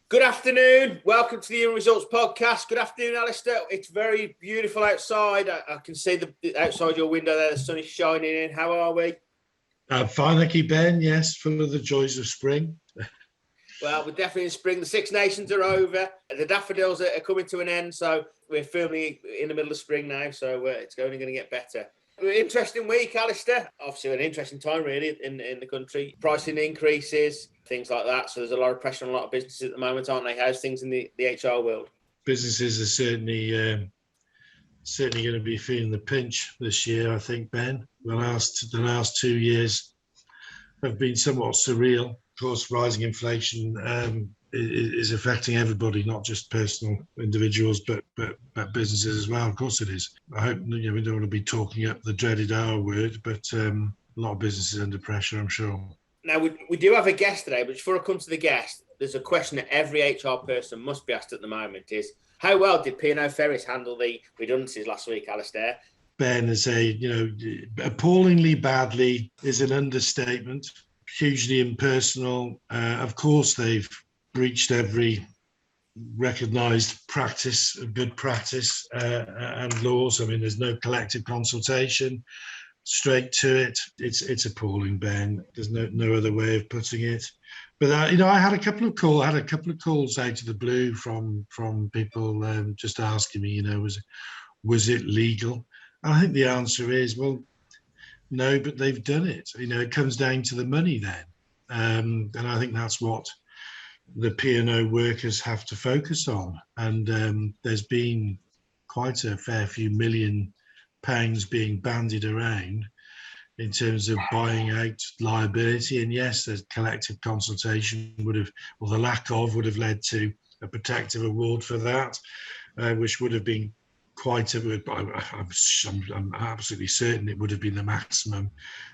Good afternoon. Welcome to the In Results podcast. Good afternoon, Alasdair. It's very beautiful outside. I can see the outside your window there. The sun is shining in. How are we? Fine, thank you, Ben. Yes, full of the joys of spring. Well, we're definitely in spring. The Six Nations are over. The daffodils are coming to an end. So we're firmly in the middle of spring now. So it's only going to get better. Interesting week, Alasdair. Obviously, an interesting time, really, in the country. Pricing increases, things like that. So there's a lot of pressure on a lot of businesses at the moment, aren't they? How's things in the HR world? Businesses are certainly going to be feeling the pinch this year, I think, Ben. The last 2 years have been somewhat surreal. Of course, rising inflation is affecting everybody, not just personal individuals, but businesses as well. Of course it is. I hope we don't want to be talking up the dreaded R word, but a lot of businesses under pressure, I'm sure. Now, we do have a guest today, but before I come to the guest, there's a question that every HR person must be asked at the moment is, how well did P&O Ferries handle the redundancies last week, Alasdair? Ben, appallingly badly is an understatement. Hugely impersonal. Of course, they've breached every recognised practice, good practice and laws. I mean, there's no collective consultation. Straight to it. It's appalling, Ben. There's no other way of putting it. But I had a couple of calls out of the blue from people just asking me, was it legal? And I think the answer is, well, no, but they've done it. It comes down to the money then. And I think that's what the P&O workers have to focus on. And there's been quite a fair few £million being bandied around in terms of buying out liability. And yes, the collective consultation the lack of would have led to a protective award for that, which would have been I'm absolutely certain it would have been the maximum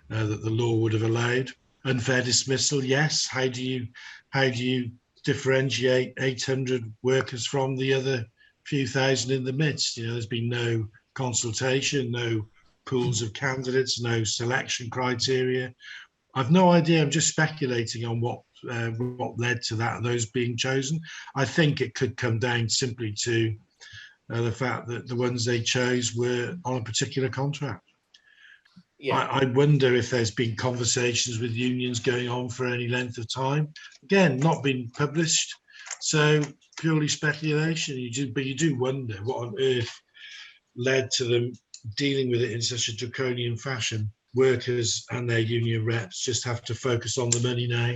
that the law would have allowed. Unfair dismissal, yes. How do you differentiate 800 workers from the other few thousand in the midst? There's been no consultation, no pools of candidates, no selection criteria. I've no idea. I'm just speculating on what led to that, those being chosen. I think it could come down simply to the fact that the ones they chose were on a particular contract. Yeah. I wonder if there's been conversations with unions going on for any length of time. Again, not been published, so purely speculation. But you do wonder what on earth led to them dealing with it in such a draconian fashion. Workers and their union reps just have to focus on the money now.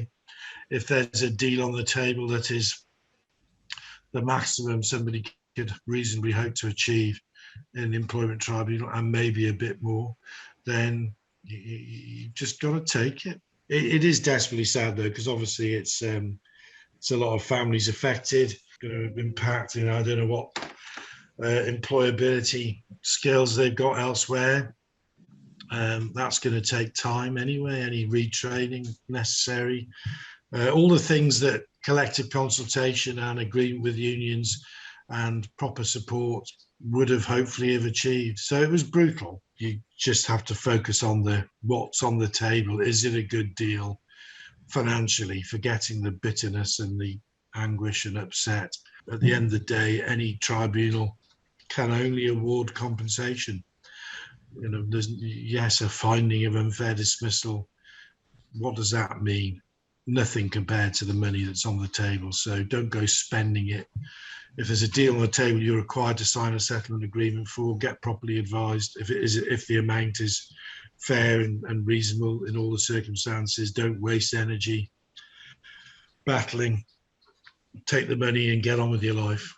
If there's a deal on the table that is the maximum somebody could reasonably hope to achieve in the employment tribunal and maybe a bit more, then you just got to take it. It is desperately sad though, because obviously it's a lot of families affected, going to impact. I don't know what employability skills they've got elsewhere. That's going to take time anyway, any retraining necessary. All the things that collective consultation and agreement with unions and proper support would have hopefully have achieved. So it was brutal. You just have to focus on what's on the table. Is it a good deal financially, forgetting the bitterness and the anguish and upset? At the end of the day, any tribunal can only award compensation. There's a finding of unfair dismissal. What does that mean? Nothing compared to the money that's on the table. So don't go spending it. If there's a deal on the table you're required to sign a settlement agreement for, get properly advised. If the amount is fair and reasonable in all the circumstances, don't waste energy battling. Take the money and get on with your life.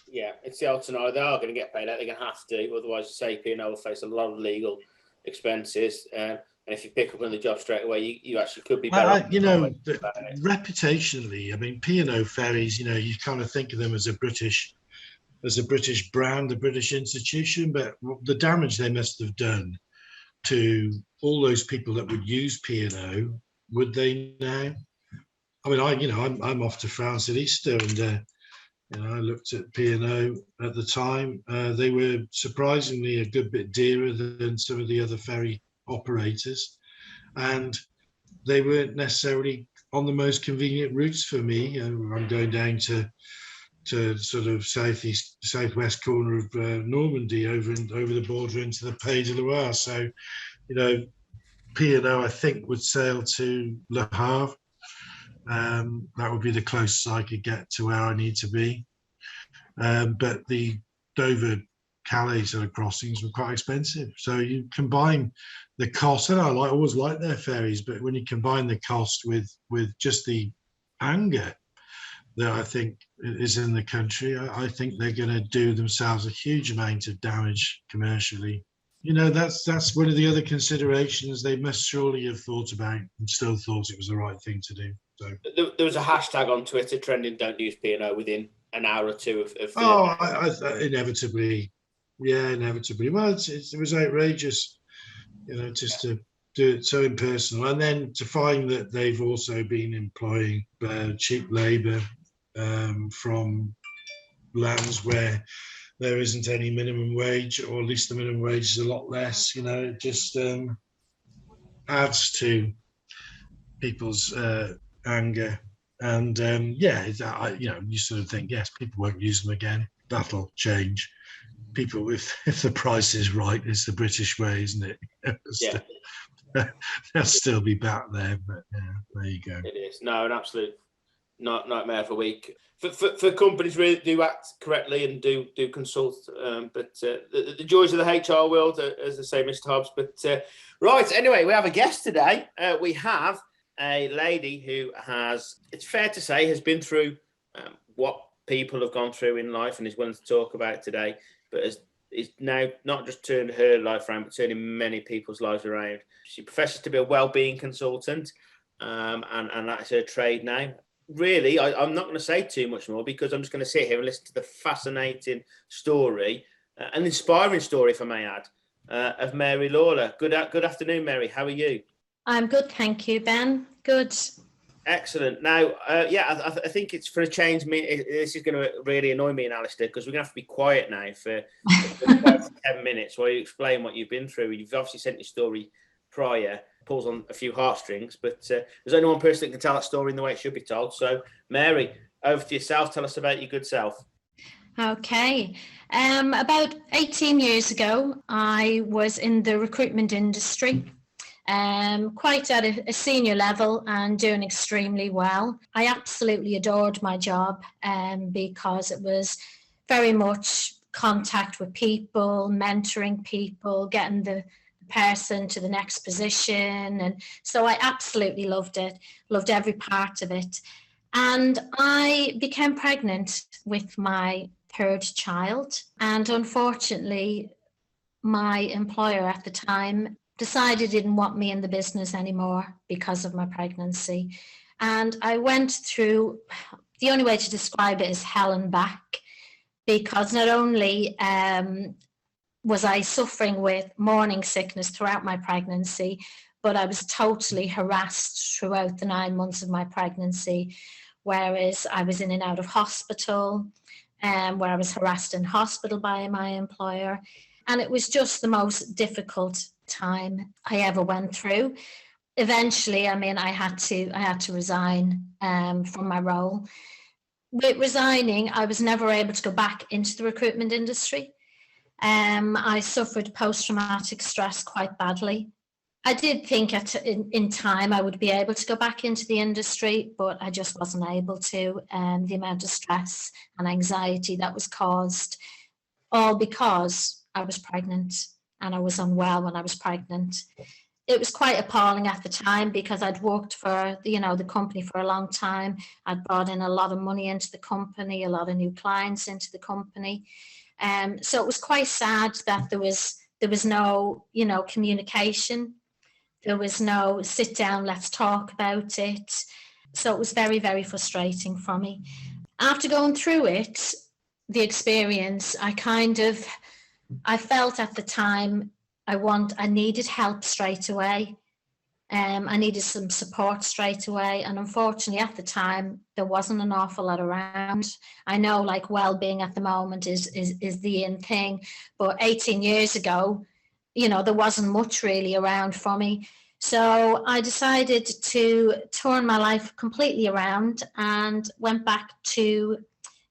Yeah, it's the old scenario. They are going to get paid out. They're going to have to. Otherwise, say P&O will face a lot of legal expenses. And if you pick up on the job straight away, you actually could be better. Reputationally, I mean, P&O Ferries, you kind of think of them as a British brand, a British institution, but the damage they must have done to all those people that would use P&O, would they now? I mean, I'm off to France at Easter, and I looked at P&O at the time. They were surprisingly a good bit dearer than some of the other ferry operators, and they weren't necessarily on the most convenient routes for me. I'm going down to sort of southwest corner of Normandy, over the border into the Pays de la Loire. So, P&O I think would sail to Le Havre. That would be the closest I could get to where I need to be. But the Dover Calais sort of crossings were quite expensive. So you combine the cost, and I always like their ferries, but when you combine the cost with just the anger that I think is in the country, I think they're going to do themselves a huge amount of damage commercially. That's one of the other considerations they must surely have thought about and still thought it was the right thing to do. So there was a hashtag on Twitter trending, "Don't use P&O," within an hour or two of inevitably. Yeah, inevitably. Well, it was outrageous, just to do it so impersonal. And then to find that they've also been employing cheap labour from lands where there isn't any minimum wage, or at least the minimum wage is a lot less. It just adds to people's anger. And you sort of think, yes, people won't use them again. That'll change. People, if the price is right, it's the British way, isn't it? They'll still be back there, but there you go. It is. No, an absolute nightmare of a week. For companies really do act correctly and do consult, but the joys of the HR world, as I say, Mr. Hobbs. But right, anyway, we have a guest today. We have a lady who it's fair to say, has been through what people have gone through in life and is willing to talk about today, but is now not just turned her life around, but turning many people's lives around. She professes to be a wellbeing consultant, and that's her trade now. Really, I'm not going to say too much more, because I'm just going to sit here and listen to the fascinating story, an inspiring story, if I may add, of Mary Lawlor. Good afternoon, Mary. How are you? I'm good, thank you, Ben. Good. Excellent. Now, I think it's, for a change, this is going to really annoy me and Alasdair, because we're going to have to be quiet now for 10 minutes while you explain what you've been through. You've obviously sent your story prior, pulls on a few heartstrings, but there's only one person that can tell that story in the way it should be told. So, Mary, over to yourself. Tell us about your good self. Okay. About 18 years ago, I was in the recruitment industry. Quite at a senior level and doing extremely well. I absolutely adored my job because it was very much contact with people, mentoring people, getting the person to the next position. And so I absolutely loved it, loved every part of it. And I became pregnant with my third child. And unfortunately, my employer at the time decided didn't want me in the business anymore because of my pregnancy. And I went through, the only way to describe it is hell and back, because not only was I suffering with morning sickness throughout my pregnancy, but I was totally harassed throughout the 9 months of my pregnancy, whereas I was in and out of hospital, where I was harassed in hospital by my employer. And it was just the most difficult time I ever went through. Eventually, I had to resign from my role. With resigning, I was never able to go back into the recruitment industry. I suffered post-traumatic stress quite badly. I did think in time I would be able to go back into the industry, but I just wasn't able to. The amount of stress and anxiety that was caused, all because I was pregnant and I was unwell when I was pregnant. It was quite appalling at the time, because I'd worked for the company for a long time. I'd brought in a lot of money into the company, a lot of new clients into the company. So it was quite sad that there was no communication. There was no sit down, let's talk about it. So it was very, very frustrating for me. After going through it, the experience, I felt at the time I needed help straight away. I needed some support straight away. And unfortunately, at the time, there wasn't an awful lot around. I know, like, Wellbeing at the moment is the in thing. But 18 years ago, there wasn't much really around for me. So I decided to turn my life completely around and went back to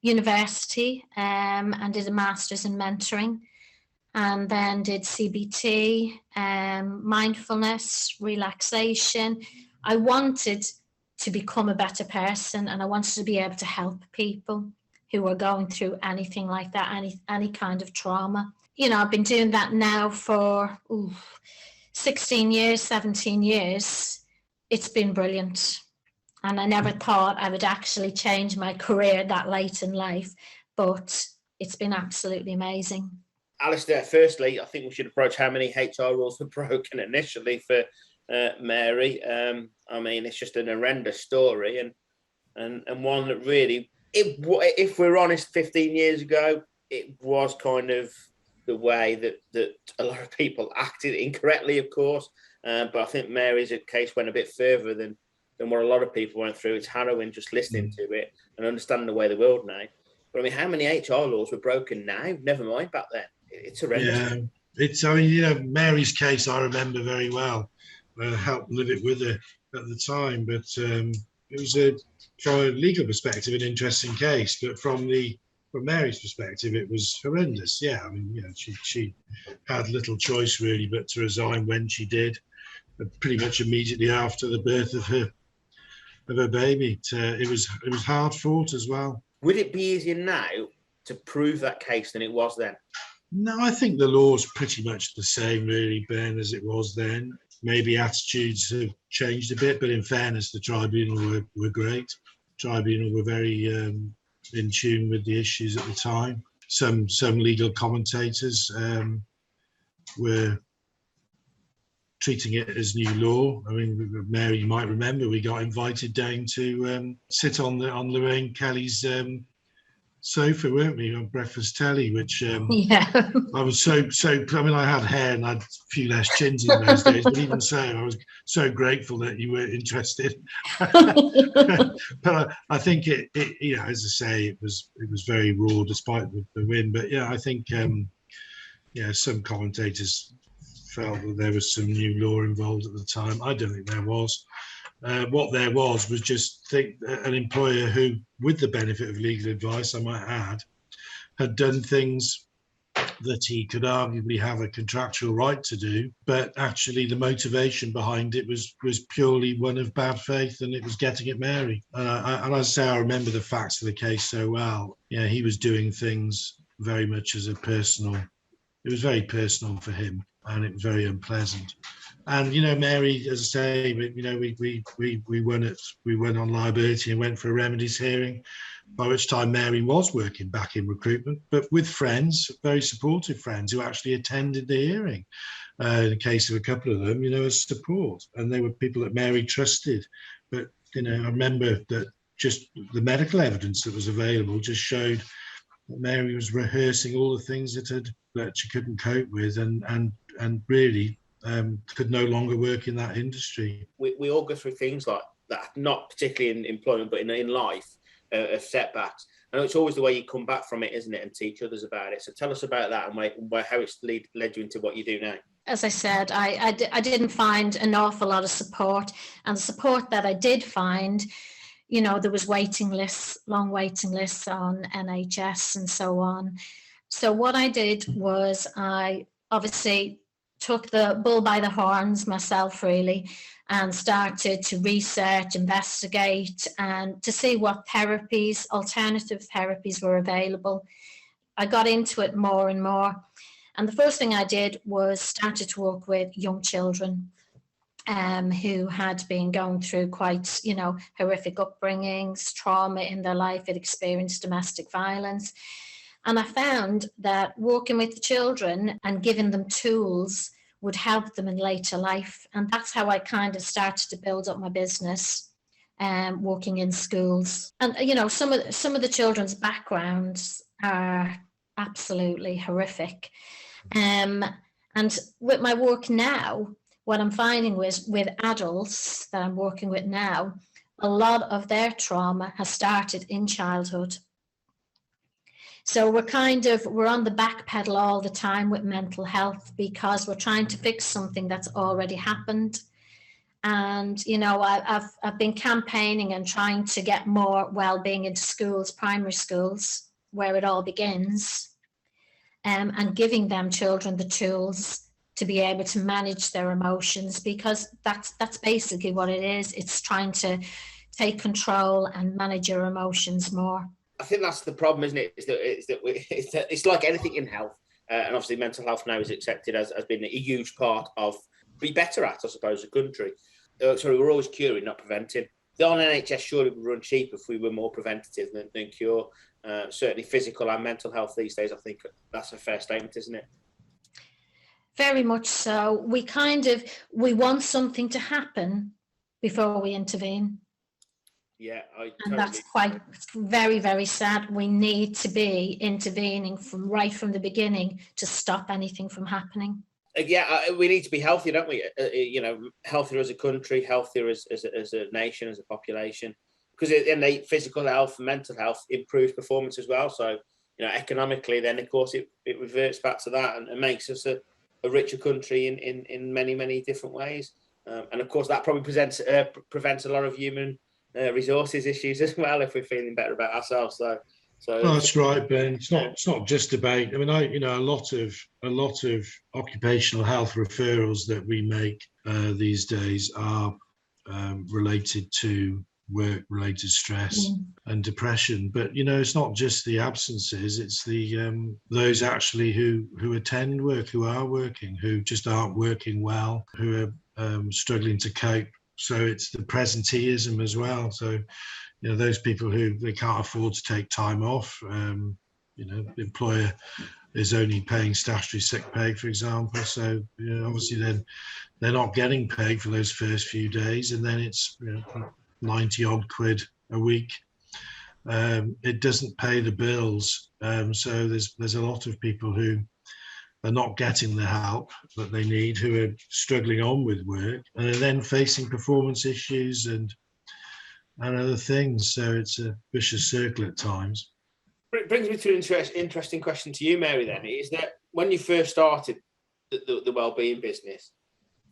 university and did a master's in mentoring, and then did CBT, mindfulness, relaxation. I wanted to become a better person, and I wanted to be able to help people who were going through anything like that, any kind of trauma. You know, I've been doing that now for 16 years, 17 years. It's been brilliant. And I never thought I would actually change my career that late in life, but it's been absolutely amazing. Alasdair, firstly, I think we should approach how many HR rules were broken initially for Mary. I mean, it's just an horrendous story, and one that really, if we're honest, 15 years ago, it was kind of the way that a lot of people acted incorrectly, of course. But I think Mary's case went a bit further than what a lot of people went through. It's harrowing just listening to it and understanding the way the world now. But I mean, how many HR laws were broken now? Never mind back then. It's horrendous. Yeah, I mean, Mary's case I remember very well. I helped live it with her at the time, but it was from a legal perspective an interesting case. But from Mary's perspective, it was horrendous. Yeah, I mean, she had little choice really but to resign when she did, pretty much immediately after the birth of her baby. It was hard fought as well. Would it be easier now to prove that case than it was then? No, I think the law's pretty much the same, really, Ben, as it was then. Maybe attitudes have changed a bit, but in fairness, the tribunal were great. Tribunal were very in tune with the issues at the time. Some legal commentators were treating it as new law. I mean, Mary, you might remember, we got invited down to sit on Lorraine Kelly's sofa, weren't we, on breakfast telly, which I was so I mean, I had hair and I had a few less chins in those days, but even so, I was so grateful that you were interested. But I think it you know, as I say, it was very raw despite the win. But yeah, I think some commentators felt that there was some new law involved at the time. I don't think there was. What there was just an employer who, with the benefit of legal advice, I might add, had done things that he could arguably have a contractual right to do, but actually the motivation behind it was purely one of bad faith, and it was getting at Mary. And as I say, I remember the facts of the case so well. Yeah, he was doing things very much as it was very personal for him, and it was very unpleasant. And Mary, as I say, we won on liability and went for a remedies hearing, by which time Mary was working back in recruitment, but with friends, very supportive friends, who actually attended the hearing. In the case of a couple of them, as support, and they were people that Mary trusted. But I remember that just the medical evidence that was available just showed that Mary was rehearsing all the things that she couldn't cope with, and really could no longer work in that industry. We all go through things like that, not particularly in employment, but in life, of setbacks. I know it's always the way you come back from it, isn't it, and teach others about it. So tell us about that and how it's led you into what you do now. As I said, I didn't find an awful lot of support, and the support that I did find, there was waiting lists, long waiting lists on NHS and so on. So what I did was I obviously took the bull by the horns myself, really, and started to research, investigate, and to see what therapies, alternative therapies were available. I got into it more and more. And the first thing I did was started to work with young children who had been going through quite, horrific upbringings, trauma in their life, had experienced domestic violence. And I found that working with the children and giving them tools would help them in later life. And that's how I kind of started to build up my business, working in schools. And, some of the children's backgrounds are absolutely horrific. And with my work now, what I'm finding with adults that I'm working with now, a lot of their trauma has started in childhood. So we're on the back pedal all the time with mental health, because we're trying to fix something that's already happened. And, I've been campaigning and trying to get more wellbeing into schools, primary schools, where it all begins, and giving them children the tools to be able to manage their emotions, because that's basically what it is. It's trying to take control and manage your emotions more. I think that's the problem, isn't it? It's like anything in health, and obviously mental health now is accepted as being a huge part of be better at, I suppose, a country. We're always curing, not preventing. The NHS surely would run cheap if we were more preventative than cure. Certainly physical and mental health these days, I think that's a fair statement, isn't it? Very much so. We want something to happen before we intervene. Yeah, and that's it's very, very sad. We need to be intervening right from the beginning to stop anything from happening. We need to be healthier, don't we? Healthier as a country, healthier as a nation, as a population. Because physical health and mental health improves performance as well. So, economically, then of course it reverts back to that and makes us a richer country in many, many different ways. And of course that probably prevents a lot of human resources issues as well if we're feeling better about ourselves. So that's right, Ben. It's not just about. I mean, a lot of occupational health referrals that we make these days are related to work-related stress and depression. But it's not just the absences; it's the those actually who attend work, who are working, who just aren't working well, who are struggling to cope. So it's the presenteeism as well. So those people who they can't afford to take time off. The employer is only paying statutory sick pay, for example. So obviously then they're not getting paid for those first few days, and then it's 90 odd quid a week. It doesn't pay the bills. So there's a lot of people who are not getting the help that they need, who are struggling on with work and are then facing performance issues and other things. So it's a vicious circle at times. It brings me to an interesting question to you, Mary, then, is that when you first started the wellbeing business,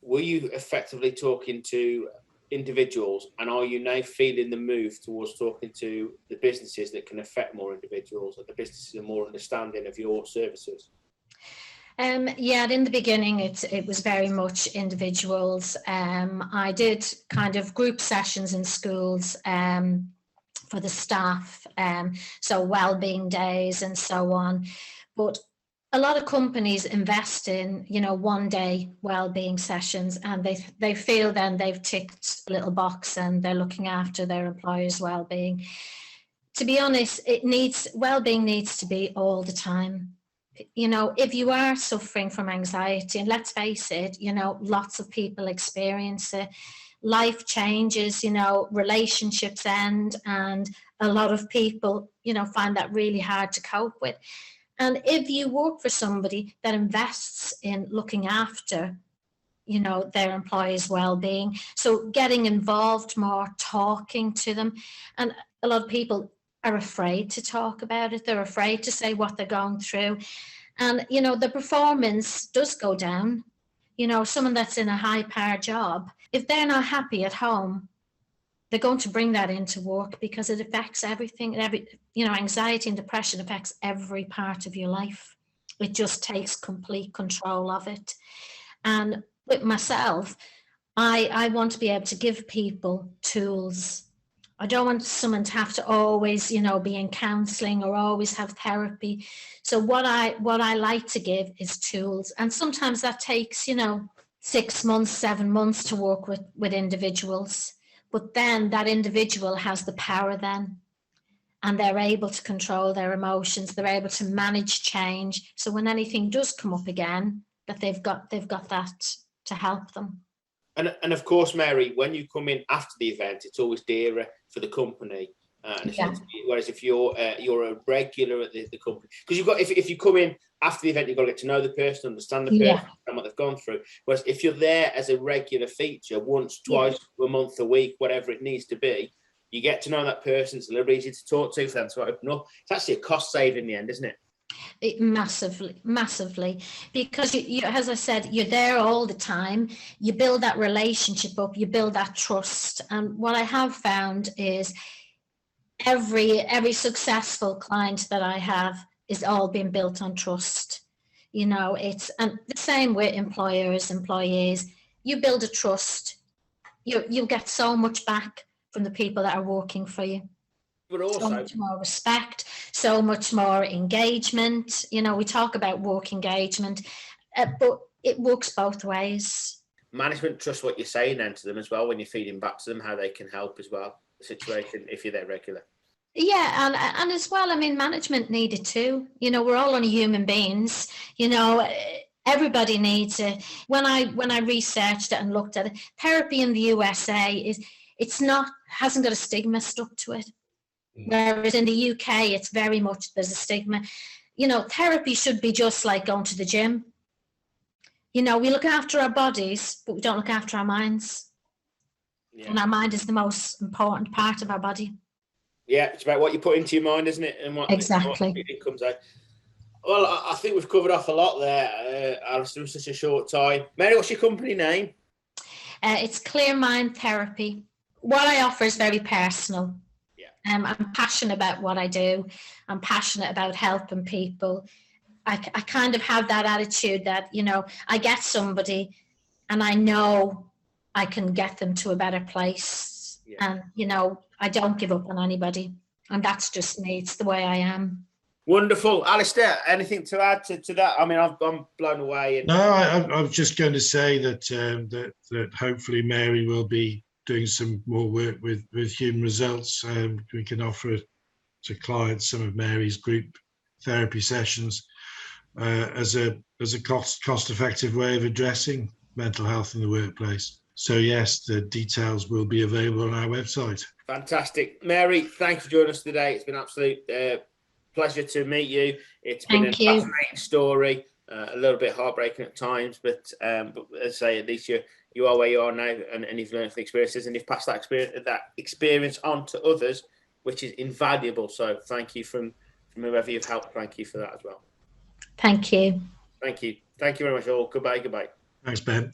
were you effectively talking to individuals, and are you now feeling the move towards talking to the businesses that can affect more individuals, or the businesses are more understanding of your services? In the beginning, it was very much individuals. I did kind of group sessions in schools for the staff, so wellbeing days and so on. But a lot of companies invest in, one-day wellbeing sessions, and they feel then they've ticked a little box and they're looking after their employers' wellbeing. To be honest, wellbeing needs to be all the time. If you are suffering from anxiety, and let's face it, lots of people experience it, life changes, relationships end, and a lot of people, find that really hard to cope with. And if you work for somebody that invests in looking after, their employees' well-being, so getting involved more, talking to them, and a lot of people are afraid to talk about it. They're afraid to say what they're going through. And, the performance does go down. Someone that's in a high-power job, if they're not happy at home, they're going to bring that into work, because it affects everything. Anxiety and depression affects every part of your life. It just takes complete control of it. And with myself, I want to be able to give people tools. I don't want someone to have to always, be in counselling or always have therapy. So what I like to give is tools. And sometimes that takes, 6 months, 7 months to work with individuals. But then that individual has the power then, and they're able to control their emotions. They're able to manage change. So when anything does come up again, that they've got that to help them. And of course, Mary, when you come in after the event, it's always dearer for the company. Whereas if you're a regular at the company, because you've got if you come in after the event, you've got to get to know the person, understand the person, understand what they've gone through. Whereas if you're there as a regular feature, once, twice, a month, a week, whatever it needs to be, you get to know that person. It's a little easy to talk to for them to open up. It's actually a cost save in the end, isn't it? Massively, because you, as I said, you're there all the time. You build that relationship up, you build that trust. And what I have found is every successful client that I have is all being built on trust. It's and the same with employers, employees. You build a trust, you'll get so much back from the people that are working for you. But also, so much more respect, so much more engagement. We talk about work engagement, but it works both ways. Management trust what you're saying then to them as well when you're feeding back to them how they can help as well, the situation, if you're there regular. Yeah, and as well, I mean, management need it too. We're all only human beings. Everybody needs it. When I researched it and looked at it, therapy in the USA hasn't got a stigma stuck to it. Whereas in the UK, it's very much, there's a stigma. Therapy should be just like going to the gym. We look after our bodies, but we don't look after our minds. Yeah. And our mind is the most important part of our body. Yeah, it's about what you put into your mind, isn't it? And exactly. What it comes out. Well, I think we've covered off a lot there, Alasdair, in such a short time. Mary, what's your company name? It's Clear Mind Therapy. What I offer is very personal. I'm passionate about what I do. I'm passionate about helping people. I kind of have that attitude that, I get somebody and I know I can get them to a better place. Yeah. And, I don't give up on anybody. And that's just me. It's the way I am. Wonderful. Alasdair, anything to add to that? I mean, I'm blown away. No, I was just going to say that that hopefully Mary will be doing some more work with human results. We can offer to clients some of Mary's group therapy sessions as a cost-effective way of addressing mental health in the workplace. So yes, the details will be available on our website. Fantastic. Mary, thanks for joining us today. It's been an absolute pleasure to meet you. It's been a fascinating story, a little bit heartbreaking at times, but as I say, at least you are where you are now, and you've learned from the experiences, and you've passed that experience on to others, which is invaluable. So thank you from whoever you've helped. Thank you for that as well. Thank you. Thank you. Thank you very much all. Goodbye. Thanks, Ben.